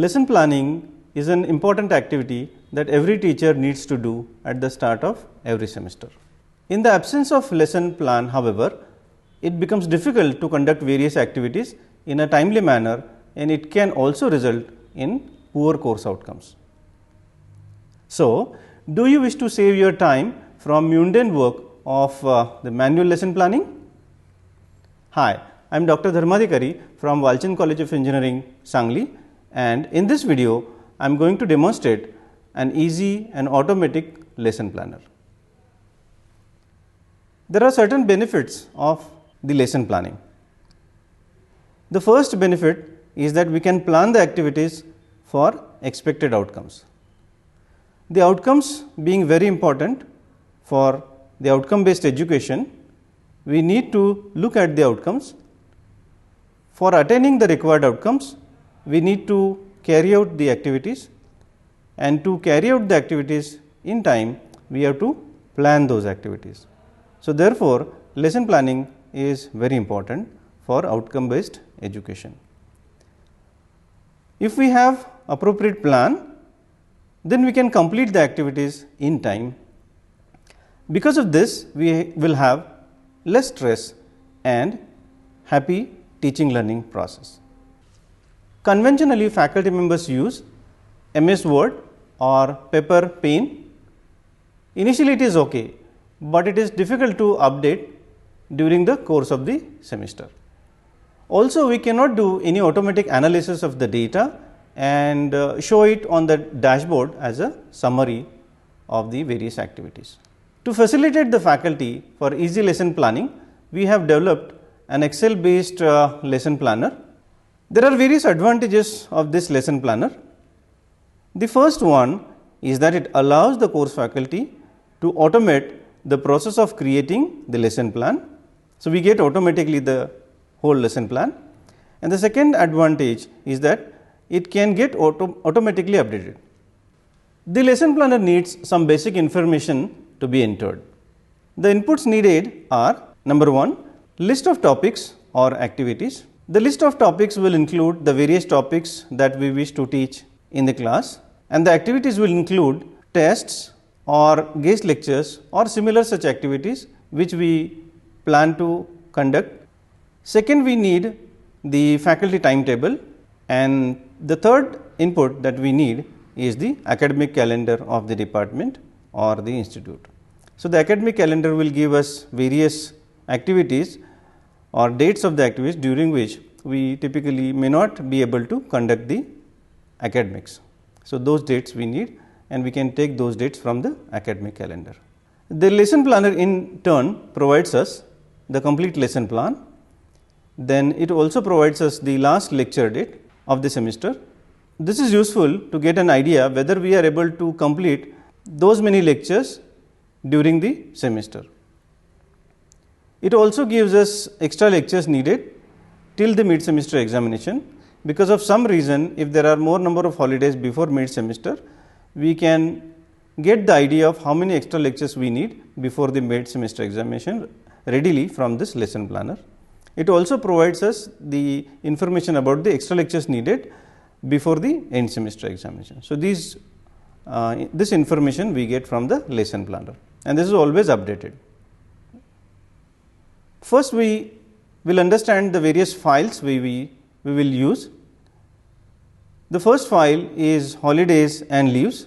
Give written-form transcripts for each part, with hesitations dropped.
Lesson planning is an important activity that every teacher needs to do at the start of every semester. In the absence of lesson plan, however, it becomes difficult to conduct various activities in a timely manner, and it can also result in poor course outcomes. So, do you wish to save your time from mundane work of the manual lesson planning? Hi, I am Dr. Dharmadhikari from Walchand College of Engineering, Sangli, and in this video, I am going to demonstrate an easy and automatic lesson planner. There are certain benefits of the lesson planning. The first benefit is that we can plan the activities for expected outcomes. The outcomes being very important for the outcome based education, we need to look at the outcomes. For attaining the required outcomes, we need to carry out the activities, and to carry out the activities in time, we have to plan those activities. So, therefore, lesson planning is very important for outcome based education. If we have appropriate plan, then we can complete the activities in time. Because of this, we will have less stress and happy teaching learning process. Conventionally, faculty members use MS Word or paper pen. Initially, it is okay, but it is difficult to update during the course of the semester. Also, we cannot do any automatic analysis of the data and show it on the dashboard as a summary of the various activities. To facilitate the faculty for easy lesson planning, we have developed an Excel based lesson planner. There are various advantages of this lesson planner. The first one is that it allows the course faculty to automate the process of creating the lesson plan. So, we get automatically the whole lesson plan, and the second advantage is that it can get automatically updated. The lesson planner needs some basic information to be entered. The inputs needed are: number 1, list of topics or activities. The list of topics will include the various topics that we wish to teach in the class, and the activities will include tests or guest lectures or similar such activities which we plan to conduct. Second, we need the faculty timetable, and the third input that we need is the academic calendar of the department or the institute. So, the academic calendar will give us various activities or dates of the activities during which we typically may not be able to conduct the academics. So, those dates we need, and we can take those dates from the academic calendar. The lesson planner in turn provides us the complete lesson plan. Then it also provides us the last lecture date of the semester. This is useful to get an idea whether we are able to complete those many lectures during the semester. It also gives us extra lectures needed till the mid semester examination. Because of some reason, if there are more number of holidays before mid semester, we can get the idea of how many extra lectures we need before the mid semester examination readily from this lesson planner. It also provides us the information about the extra lectures needed before the end semester examination. So, this information we get from the lesson planner, and this is always updated. First, we will understand the various files we will use. The first file is holidays and leaves,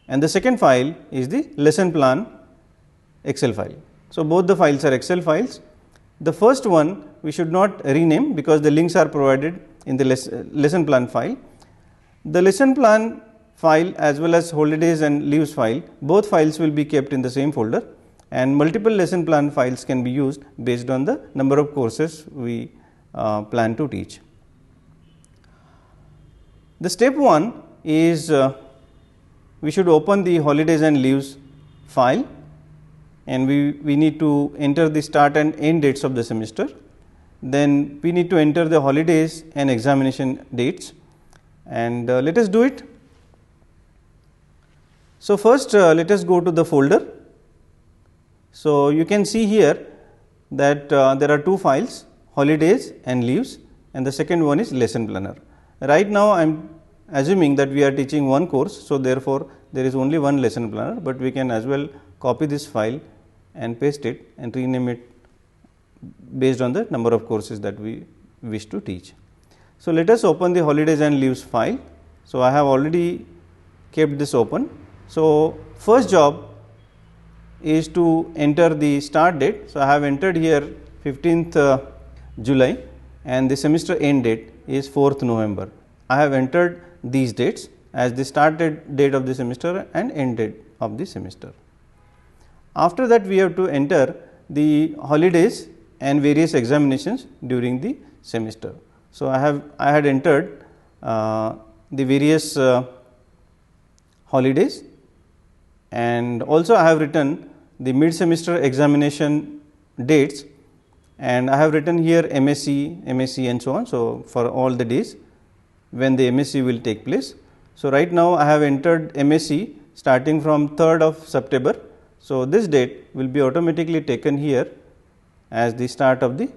and the second file is the lesson plan Excel file. So, both the files are Excel files. The first one we should not rename because the links are provided in the lesson plan file. The lesson plan file as well as holidays and leaves file, both files will be kept in the same folder, and multiple lesson plan files can be used based on the number of courses we plan to teach. The step 1 is we should open the holidays and leaves file, and we need to enter the start and end dates of the semester. Then we need to enter the holidays and examination dates, and let us do it. So, first let us go to the folder. So, you can see here that there are two files, holidays and leaves, and the second one is lesson planner. Right now I am assuming that we are teaching one course. So, therefore, there is only one lesson planner, but we can as well copy this file and paste it and rename it based on the number of courses that we wish to teach. So, let us open the holidays and leaves file. So, I have already kept this open. So, first job is to enter the start date. So, I have entered here 15th July and the semester end date is 4th November. I have entered these dates as the start date of the semester and end date of the semester. After that, we have to enter the holidays and various examinations during the semester. So, I had entered the various holidays, and also I have written the mid semester examination dates, and I have written here MSc and so on. So, for all the days when the MSc will take place. So, right now I have entered MSc starting from 3rd of September. So, this date will be automatically taken here as the start of the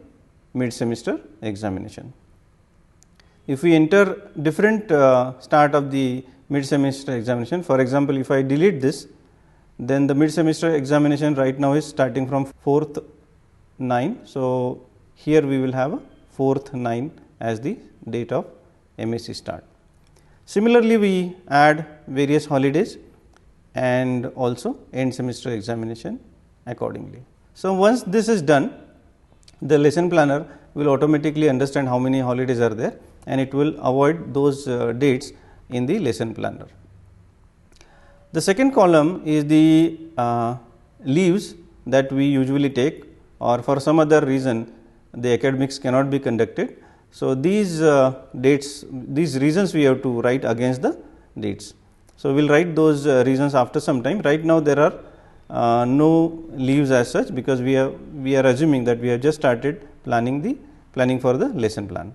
mid semester examination. If we enter different start of the mid semester examination, for example, if I delete this, then the mid semester examination right now is starting from 4th 9. So, here we will have a 4th 9 as the date of MSc start. Similarly, we add various holidays and also end semester examination accordingly. So, once this is done, the lesson planner will automatically understand how many holidays are there, and it will avoid those dates in the lesson planner. The second column is the leaves that we usually take, or for some other reason the academics cannot be conducted. So, these dates, these reasons we have to write against the dates. So, we will write those reasons after some time. Right now, there are no leaves as such, because we are assuming that we have just started planning for the lesson plan.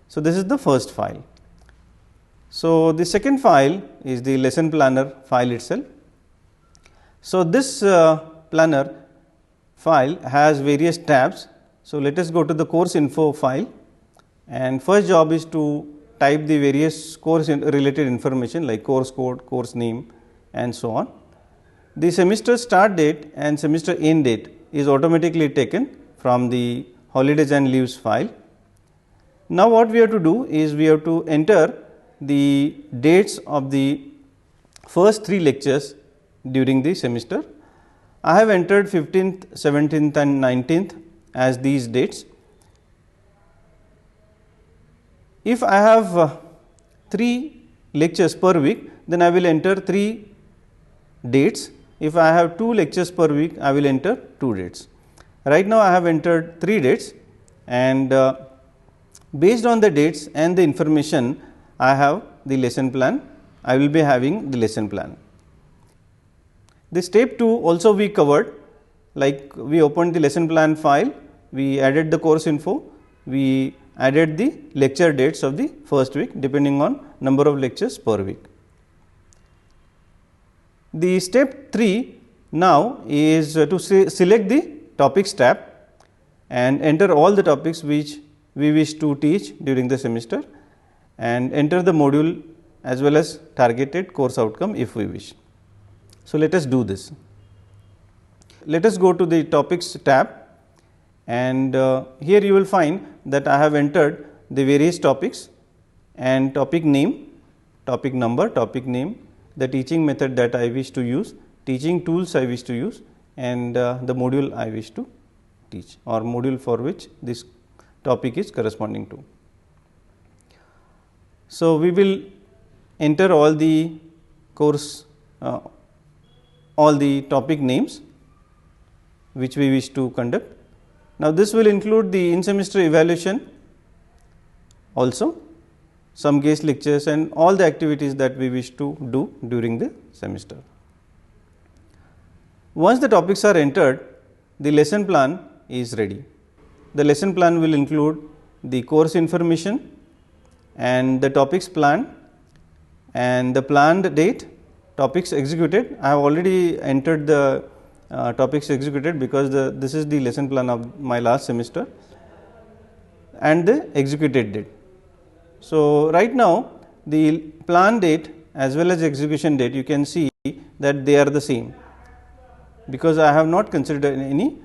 So, this is the first file. So, the second file is the lesson planner file itself. So, this planner file has various tabs. So, let us go to the course info file, and first job is to type the various course related information like course code, course name and so on. The semester start date and semester end date is automatically taken from the holidays and leaves file. Now, what we have to do is we have to enter the dates of the first 3 lectures during the semester. I have entered 15th, 17th and 19th as these dates. If I have 3 lectures per week, then I will enter 3 dates. If I have 2 lectures per week, I will enter 2 dates. Right now, I have entered 3 dates, and based on the dates and the information, I have the lesson plan. I will be having the lesson plan. The step 2 also we covered, like we opened the lesson plan file, we added the course info, we added the lecture dates of the first week depending on number of lectures per week. The step 3 now is to select the topics tab and enter all the topics which we wish to teach during the semester, and enter the module as well as targeted course outcome if we wish. So, let us do this. Let us go to the topics tab, and here you will find that I have entered the various topics and topic name, topic number, topic name, the teaching method that I wish to use, teaching tools I wish to use, and the module I wish to teach or module for which this topic is corresponding to. So, we will enter all the course, all the topic names which we wish to conduct. Now, this will include the in semester evaluation also, some guest lectures and all the activities that we wish to do during the semester. Once the topics are entered, the lesson plan is ready. The lesson plan will include the course information and the topics planned and the planned date, topics executed. I have already entered the topics executed because this is the lesson plan of my last semester, and the executed date. So, right now the plan date as well as execution date, you can see that they are the same, because I have not considered any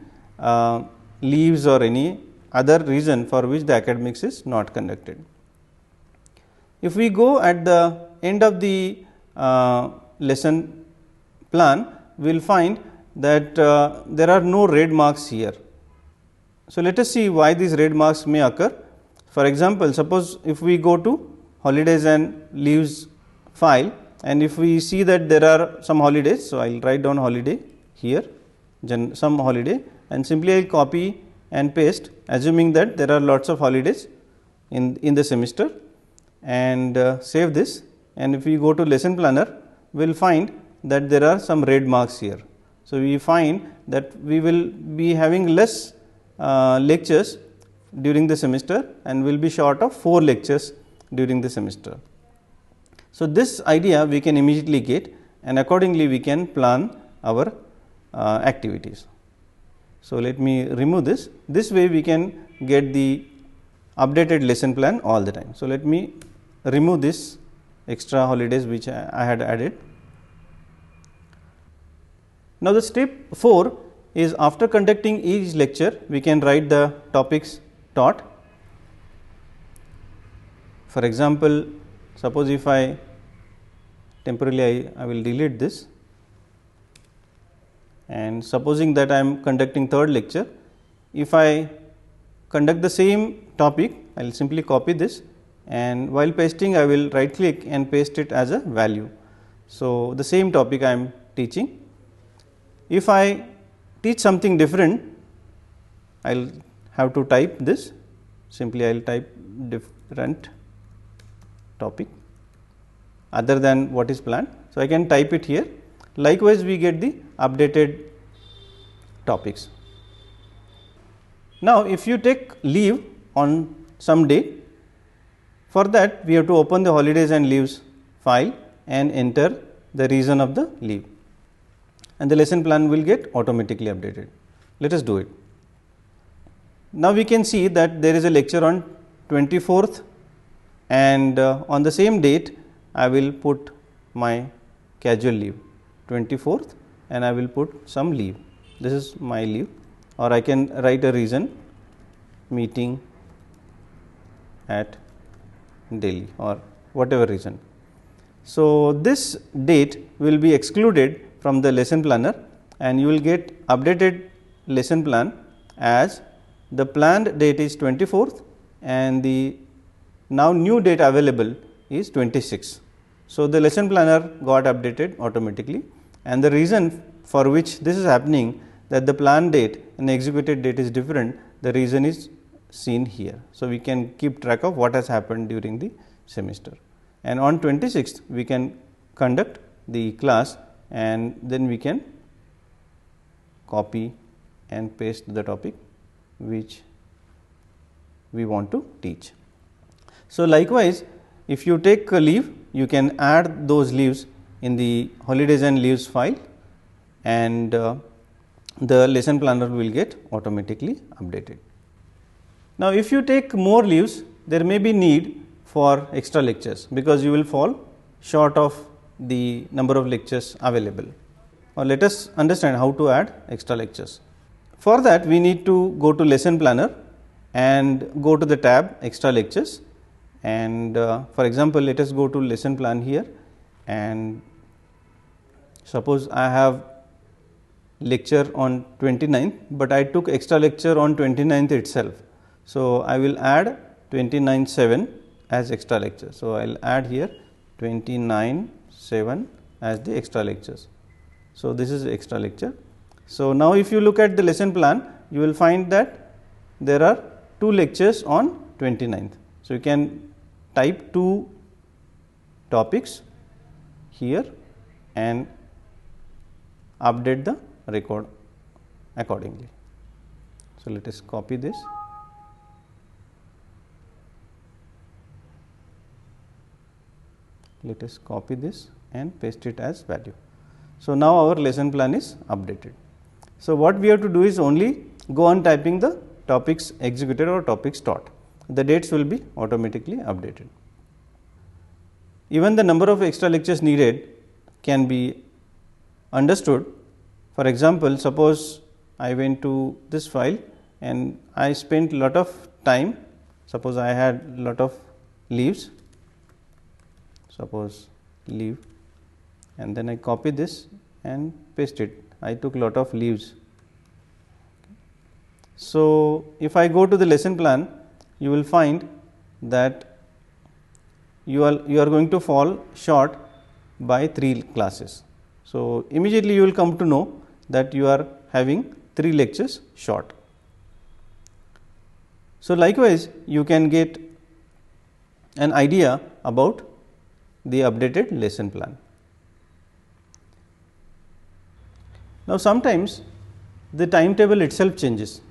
leaves or any other reason for which the academics is not conducted. If we go at the end of the lesson plan, we will find that there are no red marks here. So, let us see why these red marks may occur. For example, suppose if we go to holidays and leaves file, and if we see that there are some holidays. So, I will write down holiday here, some holiday, and simply I will copy and paste, assuming that there are lots of holidays in the semester, and save this. And if we go to lesson planner, we will find that there are some red marks here. So, we find that we will be having less lectures during the semester, and will be short of 4 lectures during the semester. So, this idea we can immediately get, and accordingly we can plan our activities. So, let me remove this. This way we can get the updated lesson plan all the time. So, let me remove this extra holidays which I had added. Now, the step 4 is, after conducting each lecture, we can write the topics taught. For example, suppose if I temporarily I will delete this, and supposing that I am conducting third lecture, if I conduct the same topic, I will simply copy this, and while pasting I will right click and paste it as a value. So, the same topic I am teaching. If I teach something different, I will have to type this, simply I will type different topic other than what is planned. So, I can type it here. Likewise, we get the updated topics. Now, if you take leave on some date, for that we have to open the holidays and leaves file and enter the reason of the leave, and the lesson plan will get automatically updated. Let us do it. Now, we can see that there is a lecture on 24th, and on the same date I will put my casual leave 24th, and I will put some leave. This is my leave, or I can write a reason, meeting at Delhi, or whatever reason. So, this date will be excluded from the lesson planner, and you will get updated lesson plan as the planned date is 24th, and the now new date available is 26. So, the lesson planner got updated automatically, and the reason for which this is happening, that the planned date and the executed date is different, the reason is seen here. So, we can keep track of what has happened during the semester, and on 26th we can conduct the class, and then we can copy and paste the topic which we want to teach. So, likewise, if you take a leave, you can add those leaves in the holidays and leaves file, and the lesson planner will get automatically updated. Now, if you take more leaves, there may be need for extra lectures, because you will fall short of the number of lectures available. Or let us understand how to add extra lectures. For that, we need to go to lesson planner and go to the tab extra lectures, and for example, let us go to lesson plan here, and suppose I have lecture on 29th, but I took extra lecture on 29th itself. So, I will add 29/7 as extra lecture. So, I will add here 29/7 as the extra lectures. So, this is extra lecture. So, now if you look at the lesson plan, you will find that there are 2 lectures on 29th. So, you can type 2 topics here and update the record accordingly. So, let us copy this. Let us copy this and paste it as value. So, now our lesson plan is updated. So, what we have to do is only go on typing the topics executed or topics taught. The dates will be automatically updated. even the number of extra lectures needed can be understood. For example, suppose I went to this file and I spent lot of time, suppose I had lot of leaves, suppose leave, and then I copy this and paste it. I took lot of leaves. So, if I go to the lesson plan, you will find that you are going to fall short by 3 classes. So, immediately you will come to know that you are having 3 lectures short. So, likewise you can get an idea about the updated lesson plan. Now, sometimes the timetable itself changes.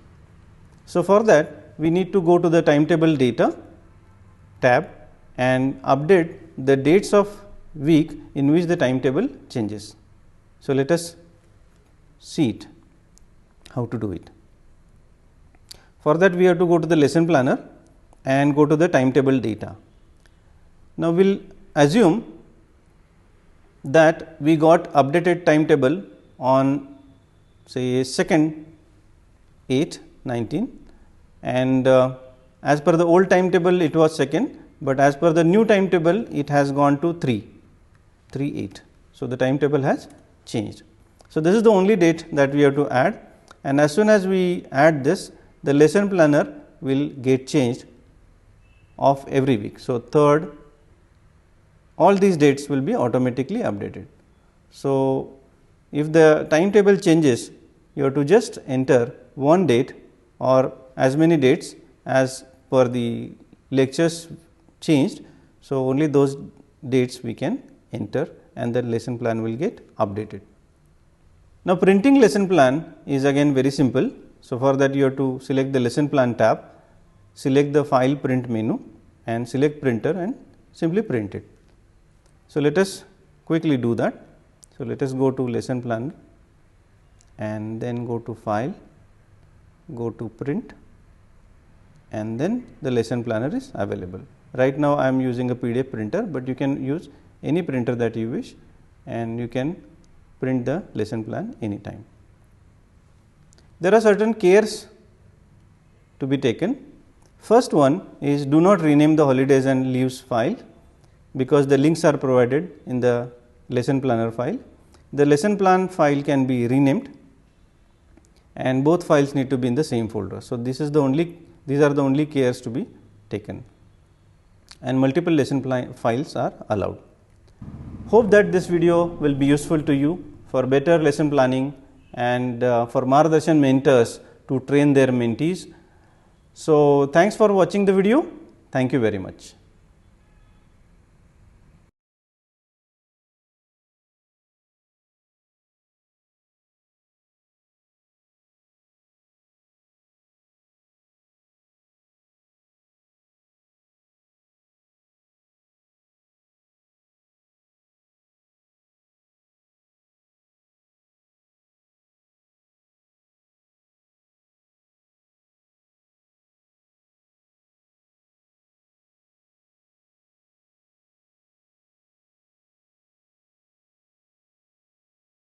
So, for that we need to go to the timetable data tab and update the dates of week in which the timetable changes. So, let us see it, how to do it. For that we have to go to the lesson planner and go to the timetable data. Now, we will assume that we got updated timetable on say 2nd 8/19, and as per the old timetable it was 2nd, but as per the new timetable it has gone to 3/8. So, the timetable has changed. So, this is the only date that we have to add, and as soon as we add this, the lesson planner will get changed of every week. So, 3rd, all these dates will be automatically updated. So, if the timetable changes, you have to just enter one date or as many dates as per the lectures changed. So, only those dates we can enter and the lesson plan will get updated. Now, printing lesson plan is again very simple. So, for that you have to select the lesson plan tab, select the file print menu and select printer and simply print it. So, let us quickly do that. So, let us go to lesson plan and then go to file, go to print, and then the lesson planner is available. Right now, I am using a PDF printer, but you can use any printer that you wish and you can print the lesson plan anytime. There are certain cares to be taken. First one is do not rename the holidays and leaves file, because the links are provided in the lesson planner file. The lesson plan file can be renamed and both files need to be in the same folder. So, these are the only cares to be taken, and multiple lesson plan files are allowed. Hope that this video will be useful to you for better lesson planning and for Margadarshan mentors to train their mentees. So, thanks for watching the video. Thank you very much.